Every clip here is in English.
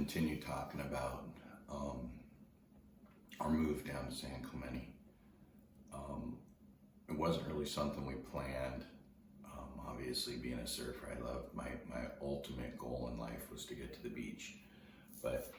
continue talking about our move down to San Clemente. It wasn't really something we planned. Obviously, being a surfer, I love my ultimate goal in life was to get to the beach, but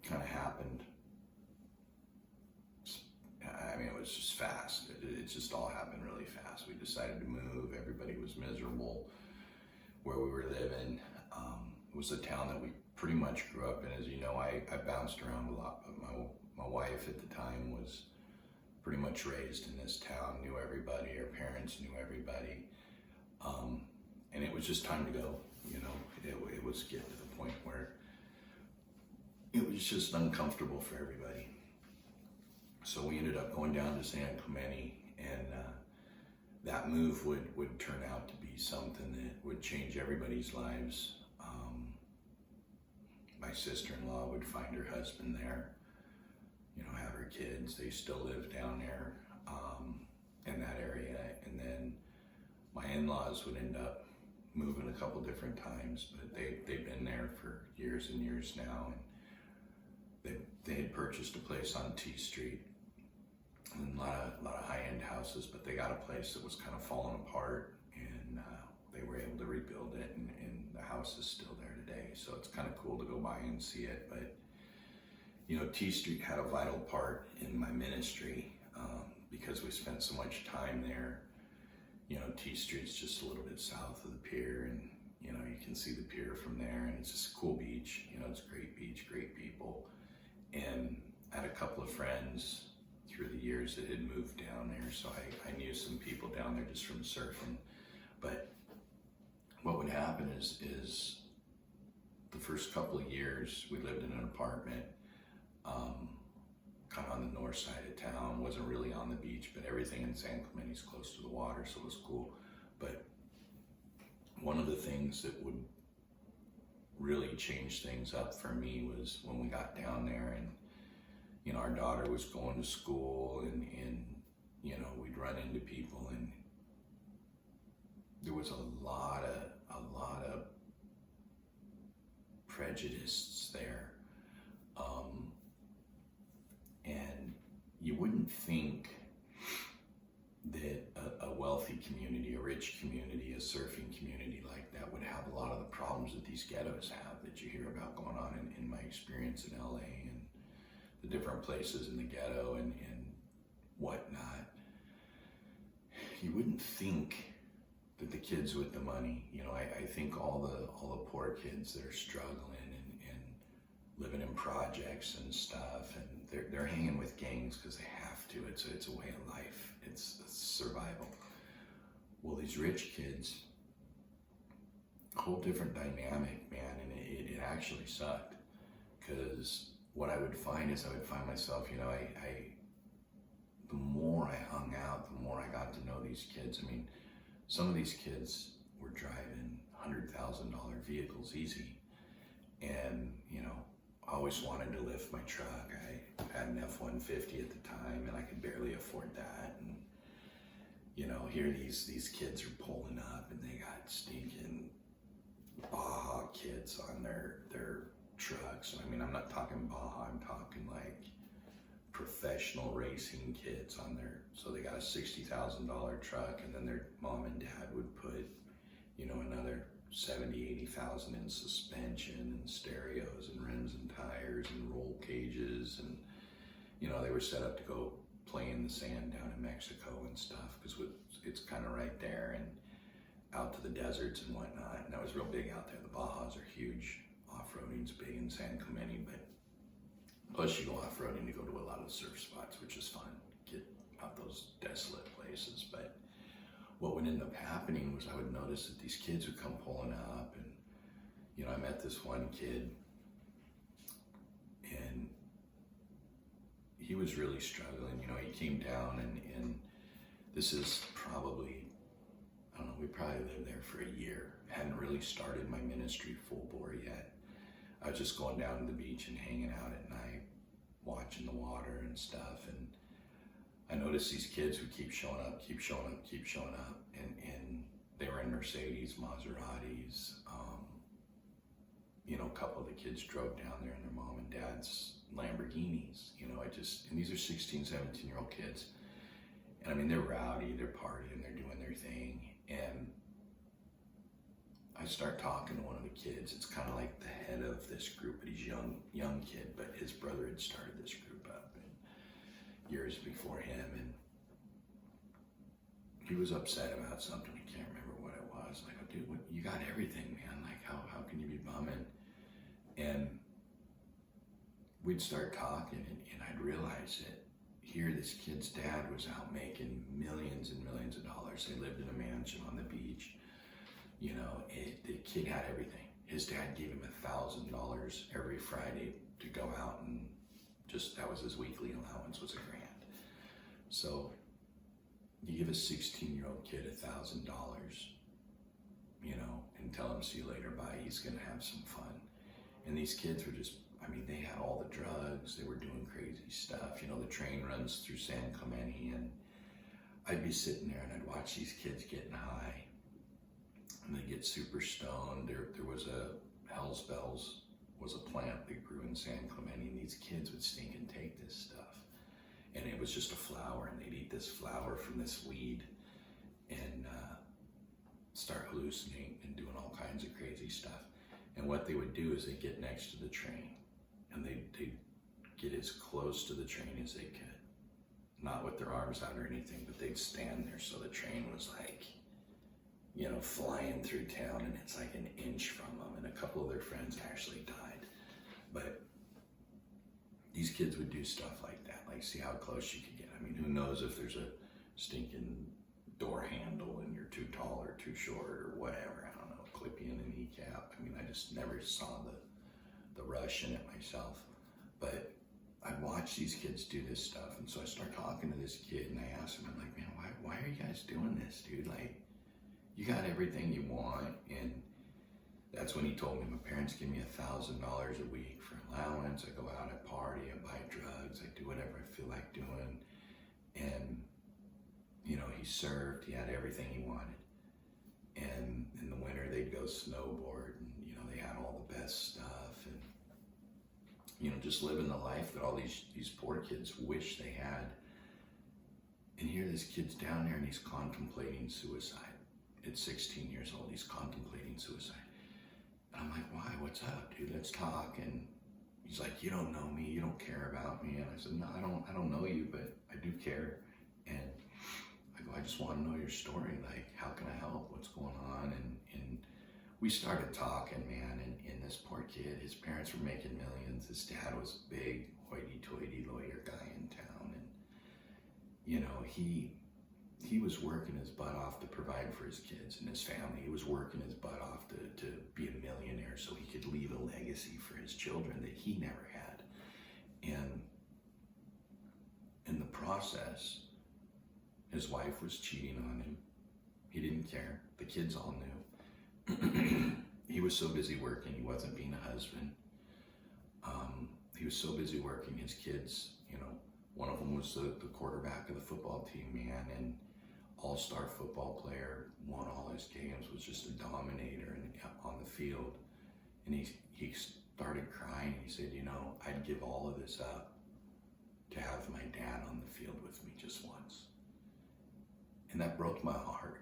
kind of happened. I mean, it was just fast. It just all happened really fast. We decided to move. Everybody was miserable where we were living. It was a town that we pretty much grew up in. As you know, I bounced around a lot, but my wife at the time was pretty much raised in this town, knew everybody. Her parents knew everybody. And it was just time to go. You know, it was getting to the point where it was just uncomfortable for everybody. So we ended up going down to San Clemente, and that move would turn out to be something that would change everybody's lives. My sister-in-law would find her husband there, you know, have her kids. They still live down there in that area. And then my in-laws would end up moving a couple different times, but they've been there for years and years now. And they had purchased a place on T Street, and a lot of high-end houses, but they got a place that was kind of falling apart, and they were able to rebuild it, and the house is still there today. So it's kind of cool to go by and see it. But you know, T Street had a vital part in my ministry because we spent so much time there. You know, T Street's just a little bit south of the pier, and you know, you can see the pier from there, and it's just a cool beach. You know, it's a great beach, great people. And I had a couple of friends through the years that had moved down there, so I knew some people down there just from surfing. But what would happen is the first couple of years we lived in an apartment kind of on the north side of town. Wasn't really on the beach, but everything in San Clemente is close to the water, so it was cool. But one of the things that would really change things up for me was when we got down there, and you know, our daughter was going to school, and you know, we'd run into people, and there was a lot of prejudice there. And you wouldn't think that a wealthy community, a rich community, a surfing community like that would have a lot of the problems that these ghettos have that you hear about going on in my experience in LA and the different places in the ghetto and whatnot. You wouldn't think that the kids with the money, you know, I think all the poor kids that are struggling and living in projects and stuff, and they're hanging with gangs because they have to. It's a way of life. It's survival. Well, these rich kids, a whole different dynamic, man, and it actually sucked, because what I would find is I would find myself, you know, the more I hung out, the more I got to know these kids. I mean, some of these kids were driving $100,000 vehicles easy, and you know, I always wanted to lift my truck. I had an F-150 at the time, and I could barely afford that. And you know, here these kids are pulling up, and they got stinking Baja kids on their trucks. I mean, I'm not talking Baja, I'm talking like professional racing kids on there. So they got a $60,000 truck, and then their mom and dad would put, you know, another 70, 80,000 in suspension and stereos and rims and tires and roll cages, and you know, they were set up to go play in the sand down in Mexico and stuff, because it's kind of right there, and out to the deserts and whatnot. And that was real big out there. The Bajas are huge. Off-roading's big in San Clemente, but plus you go off-roading to go to a lot of the surf spots, which is fun. Get out those desolate places. But what would end up happening was I would notice that these kids would come pulling up, and you know, I met this one kid, and he was really struggling. You know, he came down, and this is probably, I don't know, we probably lived there for a year. Hadn't really started my ministry full bore yet. I was just going down to the beach and hanging out at night, watching the water and stuff. And I noticed these kids would keep showing up, and they were in Mercedes, Maseratis, a couple of the kids drove down there in their mom and dad's Lamborghinis. And these are 16, 17-year-old kids. And I mean, they're rowdy, they're partying, they're doing their thing. And I start talking to one of the kids. It's kind of like the head of this group, but he's young kid, but his brother had started this group up and years before him. And he was upset about something. I can't remember what it was. Like, oh, dude, you got everything, man. Like, how can you be bumming? And we'd start talking, and I'd realize that here this kid's dad was out making millions and millions of dollars. They lived in a mansion on the beach. The kid had everything. His dad gave him $1,000 every Friday to go out, and that was his weekly allowance, was $1,000. So you give a 16-year-old kid $1,000, and tell him, see you later, bye, he's gonna have some fun. And these kids were they had all the drugs, they were doing crazy stuff. The train runs through San Clemente, and I'd be sitting there and I'd watch these kids getting high, and they get super stoned. There was Hell's Bells was a plant that grew in San Clemente, and these kids would stink and take this stuff. And it was just a flower, and they'd eat this flower from this weed and start hallucinating and doing all kinds of crazy stuff. And what they would do is they'd get next to the train, and they'd get as close to the train as they could. Not with their arms out or anything, but they'd stand there so the train was like, flying through town, and it's like an inch from them, and a couple of their friends actually died. But these kids would do stuff like that, like see how close you could get. I mean, who knows if there's a stinking door handle and you're too tall or too short or whatever, I don't know, clip you in the kneecap. I mean, I just never saw the rush in it myself. But I watch these kids do this stuff, and so I start talking to this kid, and I ask him, I'm like, man, why are you guys doing this, dude? Like, you got everything you want. And that's when he told me, my parents give me $1,000 a week for allowance. I go out, I party, I buy drugs, I do whatever I feel like doing. And he served, he had everything he wanted. And in the winter they'd go snowboard, and they had all the best stuff, and just living the life that all these poor kids wish they had. And here this kid's down there, and he's contemplating suicide. At 16 years old, he's contemplating suicide. And I'm like, why? What's up, dude? Let's talk. And he's like, you don't know me, you don't care about me. And I said, no, I don't know you, but I do care. And I go, I just want to know your story. Like, how can I help? What's going on? And we started talking, man. And this poor kid, his parents were making millions. His dad was a big hoity-toity lawyer guy in town. And he was working his butt off to provide for his kids and his family. He was working his butt off to be a millionaire so he could leave a legacy for his children that he never had. And in the process, his wife was cheating on him. He didn't care. The kids all knew. He was so busy working, he wasn't being a husband. He was so busy working, his kids, one of them was the quarterback of the football team, man, and all-star football player, won all his games, was just a dominator on the field. And he started crying. He said, I'd give all of this up to have my dad on the field with me just once. And that broke my heart,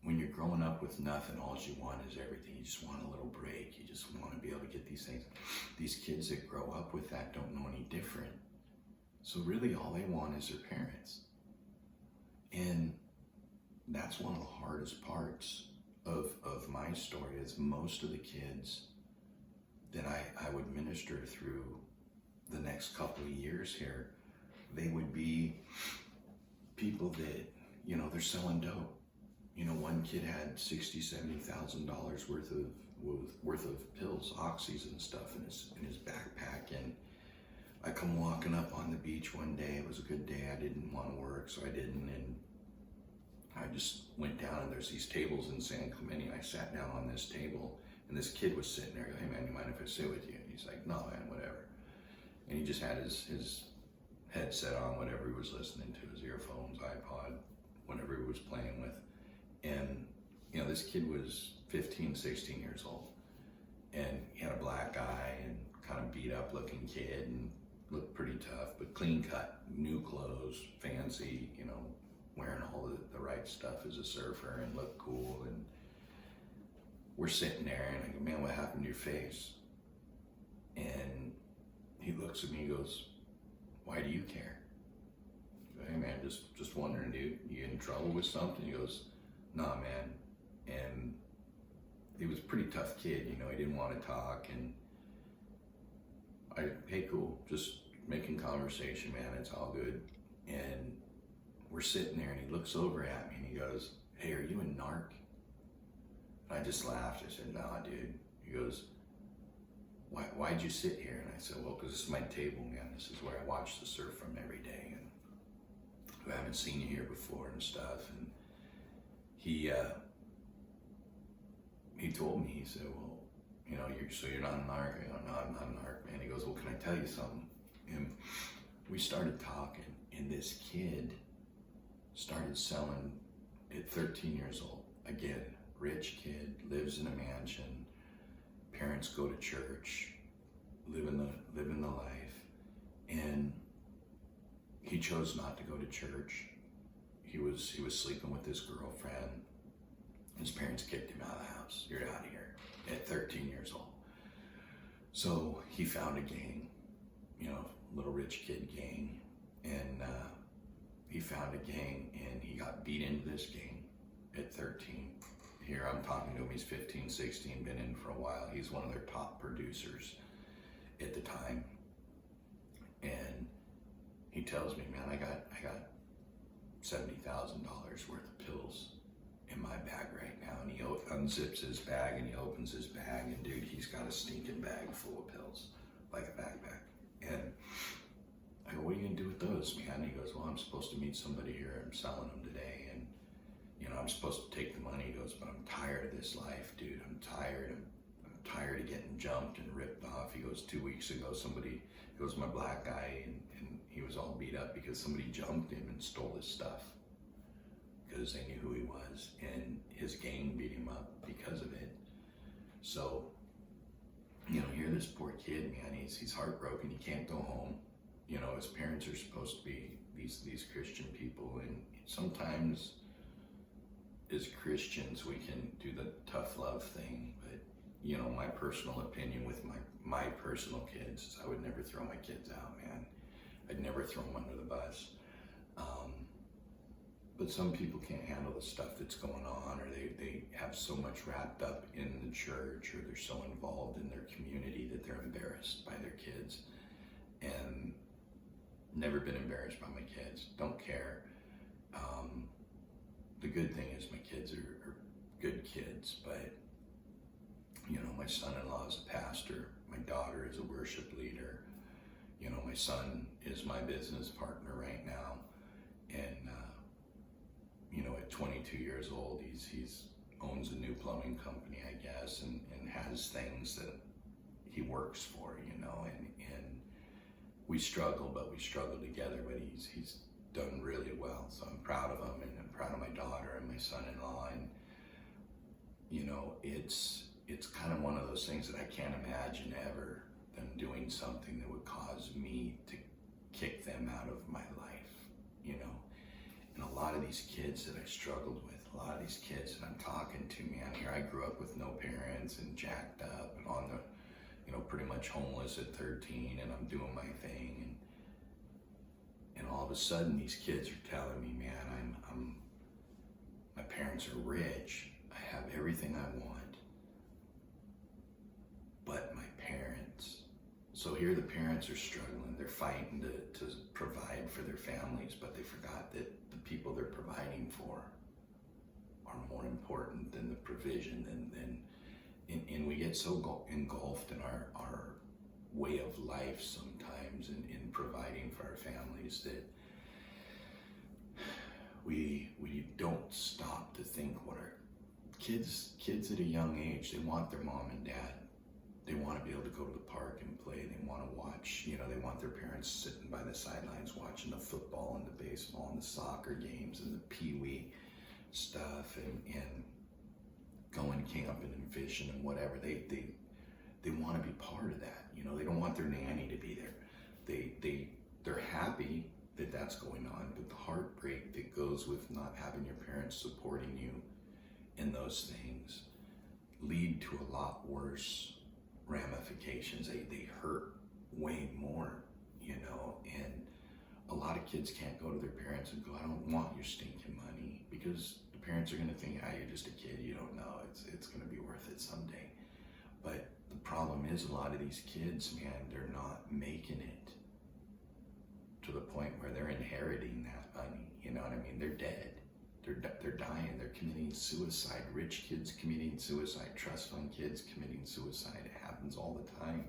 when you're growing up with nothing, all you want is everything. You just want a little break. You just want to be able to get these things. These kids that grow up with that don't know any different. So really all they want is their parents. And that's one of the hardest parts of my story, is most of the kids that I would minister through the next couple of years here, they would be people that, they're selling dope. One kid had $60,000-$70,000 worth of pills, oxys and stuff in his backpack. And I come walking up on the beach one day. It was a good day. I didn't want to work, so I didn't. And I just went down, and there's these tables in San Clemente. I sat down on this table, and this kid was sitting there. Hey man, you mind if I sit with you? And he's like, no man, whatever. And he just had his headset on, whatever he was listening to, his earphones, iPod, whatever he was playing with. And, you know, this kid was 15, 16 years old. And he had a black eye and kind of beat up looking kid and looked pretty tough, but clean cut, new clothes, fancy, you know, wearing all the right stuff as a surfer and looked cool. And we're sitting there and I go, man, what happened to your face? And he looks at me and goes, why do you care? I go, hey man, just wondering, dude, you in trouble with something? He goes, nah, man. And he was a pretty tough kid, you know, he didn't want to talk. And hey, cool, just making conversation, man, it's all good. And we're sitting there and he looks over at me and he goes, hey, are you a narc? And I just laughed. I said, nah, dude. He goes, why'd you sit here? And I said, well, because this is my table, man. This is where I watch the surf from every day. And I haven't seen you here before and stuff. And he told me, he said, well, you know, you're not a narc? I go, no, I'm not a narc, man. He goes, well, can I tell you something? And we started talking, and this kid started selling at 13 years old. Again, rich kid, lives in a mansion, parents go to church, living the life, and he chose not to go to church. He was sleeping with his girlfriend. His parents kicked him out of the house. You're out of here at 13 years old. So he found a gang, you know, little rich kid gang, and he found a gang and he got beat into this gang at 13. Here I'm talking to him, he's 15, 16, been in for a while. He's one of their top producers at the time. And he tells me, man, I got $70,000 worth of pills in my bag right now. And he unzips his bag and he opens his bag, and dude, he's got a stinking bag full of pills, like a backpack. And I go, what are you gonna do with those, man? And he goes, well, I'm supposed to meet somebody here. I'm selling them today. And, you know, I'm supposed to take the money. He goes, but I'm tired of this life, dude. I'm tired. I'm tired of getting jumped and ripped off. He goes, 2 weeks ago, somebody, he goes, my black guy, and he was all beat up because somebody jumped him and stole his stuff because they knew who he was, and his gang beat him up because of it. So, you know, here this poor kid, man, he's heartbroken. He can't go home. You know, his parents are supposed to be these Christian people, and sometimes as Christians we can do the tough love thing. But you know, my personal opinion with my personal kids is I would never throw my kids out, man. I'd never throw them under the bus. But some people can't handle the stuff that's going on, or they have so much wrapped up in the church, or they're so involved in their community that they're embarrassed by their kids. And never been embarrassed by my kids, don't care. The good thing is my kids are good kids, but you know, my son-in-law is a pastor, my daughter is a worship leader, you know, my son is my business partner right now, and you know, at 22 years old, he's owns a new plumbing company, I guess, and has things that he works for, you know, and we struggle, but we struggle together, but he's done really well. So I'm proud of him, and I'm proud of my daughter and my son-in-law. And you know, it's kind of one of those things that I can't imagine ever them doing something that would cause me to kick them out of my life, you know. And a lot of these kids that I struggled with, a lot of these kids that I'm talking to, man, here I grew up with no parents and jacked up and on the, you know, pretty much homeless at 13, and I'm doing my thing, and all of a sudden these kids are telling me, man, I'm my parents are rich, I have everything I want, but my parents. So here the parents are struggling, they're fighting to provide for their families, but they forgot that the people they're providing for are more important than the provision, and we get so engulfed in our way of life sometimes in providing for our families that we don't stop to think what our kids at a young age, they want their mom and dad. They want to be able to go to the park and play. They want to watch, you know, they want their parents sitting by the sidelines watching the football and the baseball and the soccer games and the pee-wee stuff and going camping and fishing and whatever. They want to be part of that. You know, they don't want their nanny to be there. They're happy that that's going on, but the heartbreak that goes with not having your parents supporting you in those things lead to a lot worse ramifications. They hurt way more, you know, and a lot of kids can't go to their parents and go, I don't want your stinking money, because the parents are going to think, you're just a kid, you don't know, it's going to be worth it someday. But the problem is, a lot of these kids, man, they're not making it to the point where they're inheriting that money. You know what I mean? They're dead. They're dying. They're committing suicide. Rich kids committing suicide. Trust fund kids committing suicide. It happens all the time.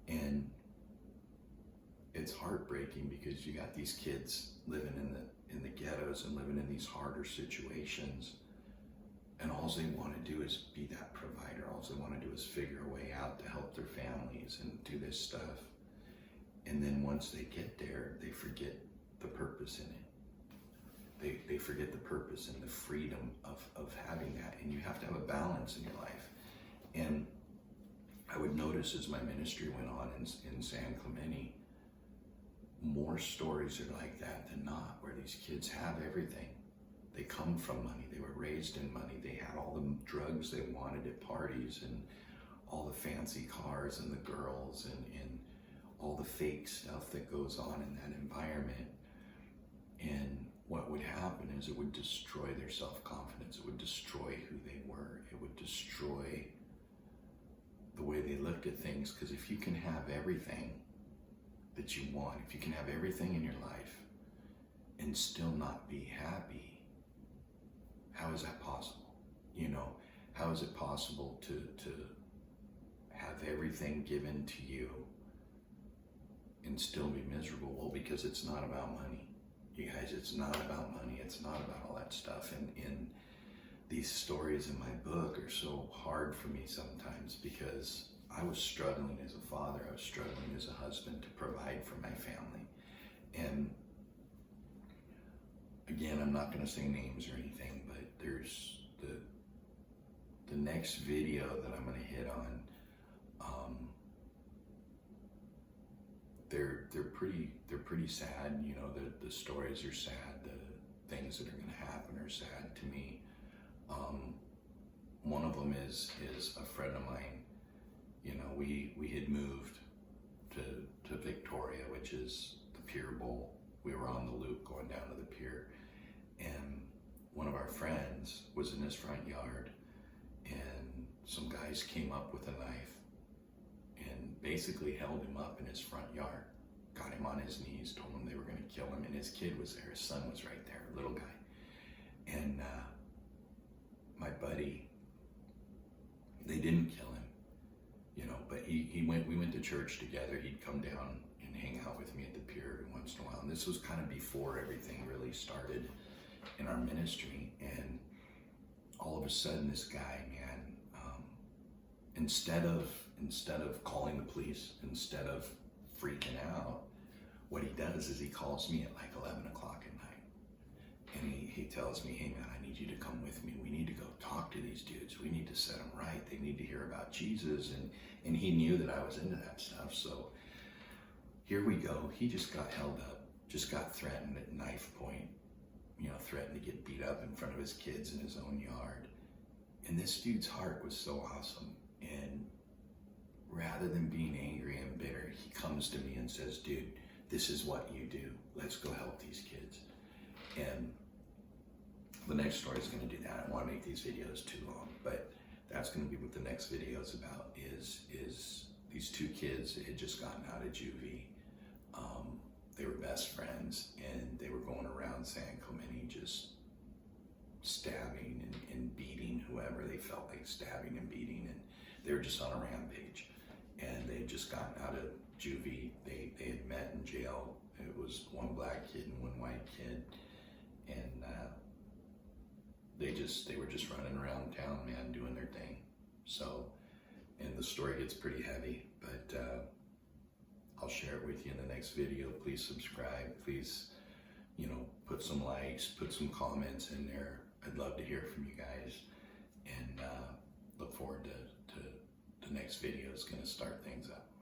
And it's heartbreaking, because you got these kids living in the ghettos and living in these harder situations, and all they want to do is be that provider. All they want to do is figure a way out to help their families and do this stuff. And then once they get there, they forget the purpose in it. They forget the purpose and the freedom of having that. And you have to have a balance in your life. And I would notice as my ministry went on in San Clemente, more stories are like that than not, where these kids have everything. They come from money. They were raised in money. They had all the drugs they wanted at parties, and all the fancy cars and the girls and all the fake stuff that goes on in that environment. And what would happen is it would destroy their self-confidence. It would destroy who they were. It would destroy the way they looked at things. Because if you can have everything that you want, if you can have everything in your life and still not be happy, how is that possible? You know, how is it possible to have everything given to you and still be miserable? Well, because it's not about money. You guys, it's not about money. It's not about all that stuff. And these stories in my book are so hard for me sometimes, because I was struggling as a father. I was struggling as a husband to provide for my family. And again, I'm not going to say names or anything, but there's the next video that I'm going to hit on. They're pretty sad. You know, the stories are sad. The things that are going to happen are sad to me. One of them is a friend of mine. You know, we had moved to Victoria, which is the Pier Bowl. We were on the loop going down to the pier, and one of our friends was in his front yard, and some guys came up with a knife and basically held him up in his front yard, got him on his knees, told him they were going to kill him, and his kid was there, his son was right there, little guy. And my buddy, they didn't kill him, you know, but we went to church together. He'd come down and hang out with me at the pier every once in a while. And this was kind of before everything really started in our ministry. And all of a sudden, this guy, man, instead of calling the police, instead of freaking out, what he does is he calls me at like 11 o'clock at night. And he tells me, hey man, I need you to come with me. We need to go talk to these dudes. We need to set them right. They need to hear about Jesus. And he knew that I was into that stuff. So here we go. He just got held up, just got threatened at knife point, you know, threatened to get beat up in front of his kids in his own yard. And this dude's heart was so awesome. And rather than being angry and bitter, he comes to me and says, dude, this is what you do. Let's go help these kids. And the next story is going to do that. I don't want to make these videos too long, but that's going to be what the next video is about, is these two kids that had just gotten out of juvie. They were best friends, and they were going around San Clemente just stabbing and beating whoever they felt like stabbing and beating, and they were just on a rampage. And they had just gotten out of juvie. They had met in jail. It was one black kid and one white kid, and they were just running around town, man, doing their thing. So, and the story gets pretty heavy, but I'll share it with you in the next video. Please subscribe. Please, you know, put some likes, put some comments in there. I'd love to hear from you guys, and look forward to the next video. Is going to start things up.